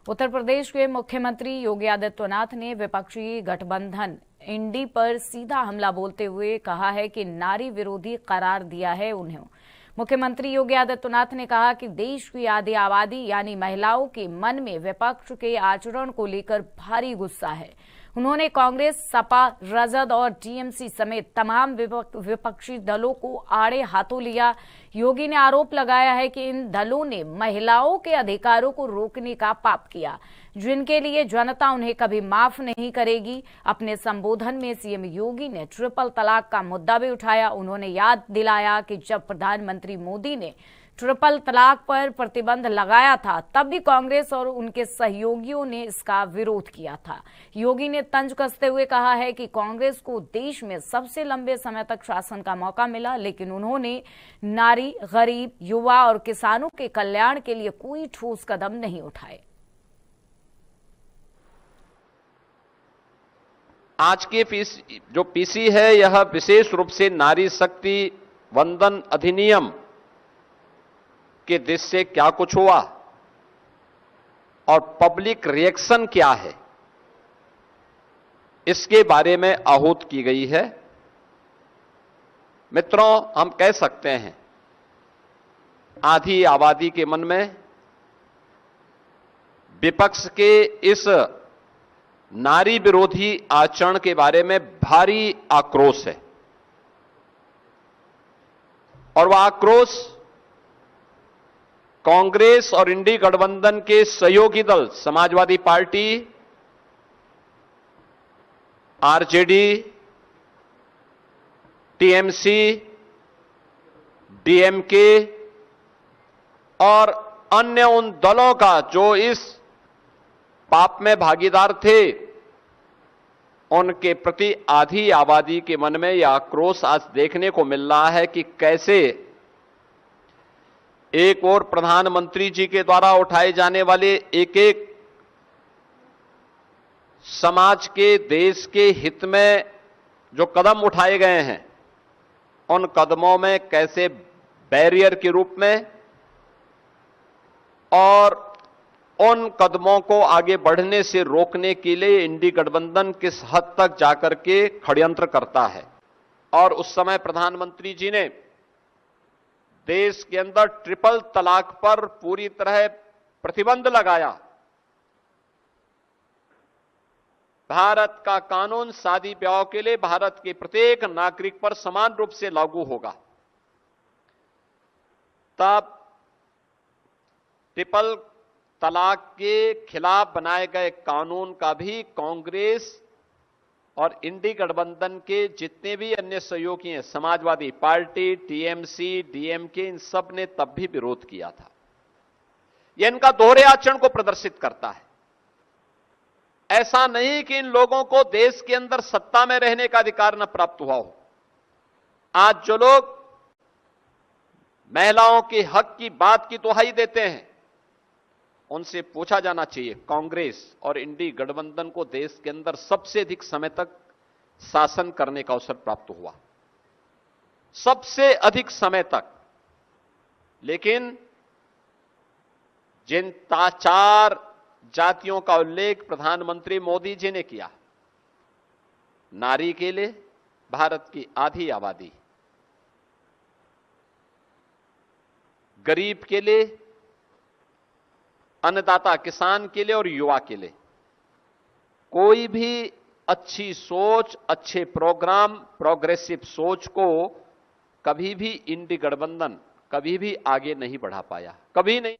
उत्तर प्रदेश के मुख्यमंत्री योगी आदित्यनाथ ने विपक्षी गठबंधन इंडी पर सीधा हमला बोलते हुए कहा है कि नारी विरोधी करार दिया है उन्हें। मुख्यमंत्री योगी आदित्यनाथ ने कहा कि देश की आधी आबादी यानी महिलाओं के मन में विपक्ष के आचरण को लेकर भारी गुस्सा है। उन्होंने कांग्रेस, सपा, राजद और टीएमसी समेत तमाम विपक्षी दलों को आड़े हाथों लिया। योगी ने आरोप लगाया है कि इन दलों ने महिलाओं के अधिकारों को रोकने का पाप किया, जिनके लिए जनता उन्हें कभी माफ नहीं करेगी। अपने संबोधन में सीएम योगी ने ट्रिपल तलाक का मुद्दा भी उठाया। उन्होंने याद दिलाया कि जब प्रधानमंत्री मोदी ने ट्रिपल तलाक पर प्रतिबंध लगाया था, तब भी कांग्रेस और उनके सहयोगियों ने इसका विरोध किया था। योगी ने तंज कसते हुए कहा है कि कांग्रेस को देश में सबसे लंबे समय तक शासन का मौका मिला, लेकिन उन्होंने नारी, गरीब, युवा और किसानों के कल्याण के लिए कोई ठोस कदम नहीं उठाए। आज के जो पीसी है, यह विशेष रूप से नारी शक्ति वंदन अधिनियम के देश से क्या कुछ हुआ और पब्लिक रिएक्शन क्या है, इसके बारे में आहूत की गई है। मित्रों, हम कह सकते हैं आधी आबादी के मन में विपक्ष के इस नारी विरोधी आचरण के बारे में भारी आक्रोश है और वह आक्रोश कांग्रेस और इंडी गठबंधन के सहयोगी दल Samajwadi party, RJD, TMC, DMK और अन्य उन दलों का जो इस पाप में भागीदार थे, उनके प्रति आधी आबादी के मन में यह आक्रोश आज देखने को मिल रहा है कि कैसे एक और प्रधानमंत्री जी के द्वारा उठाए जाने वाले एक एक समाज के, देश के हित में जो कदम उठाए गए हैं, उन कदमों में कैसे बैरियर के रूप में और उन कदमों को आगे बढ़ने से रोकने के लिए इंडी गठबंधन किस हद तक जाकर के षड्यंत्र करता है। और उस समय प्रधानमंत्री जी ने देश के अंदर ट्रिपल तलाक पर पूरी तरह प्रतिबंध लगाया। भारत का कानून शादी ब्याह के लिए भारत के प्रत्येक नागरिक पर समान रूप से लागू होगा। तब ट्रिपल तलाक के खिलाफ बनाए गए कानून का भी कांग्रेस और इंडी गठबंधन के जितने भी अन्य सहयोगी हैं, समाजवादी पार्टी, टीएमसी, डीएमके, इन सब ने तब भी विरोध किया था। यह इनका दोहरे आचरण को प्रदर्शित करता है। ऐसा नहीं कि इन लोगों को देश के अंदर सत्ता में रहने का अधिकार न प्राप्त हुआ हो। आज जो लोग महिलाओं के हक की बात की दुहाई देते हैं, उनसे पूछा जाना चाहिए, कांग्रेस और इंडी गठबंधन को देश के अंदर सबसे अधिक समय तक शासन करने का अवसर प्राप्त हुआ, सबसे अधिक समय तक। लेकिन जिन चार जातियों का उल्लेख प्रधानमंत्री मोदी जी ने किया, नारी के लिए भारत की आधी आबादी, गरीब के लिए, अन्नदाता किसान के लिए और युवा के लिए कोई भी अच्छी सोच, अच्छे प्रोग्राम, प्रोग्रेसिव सोच को कभी भी इंडी गठबंधन कभी भी आगे नहीं बढ़ा पाया, कभी नहीं।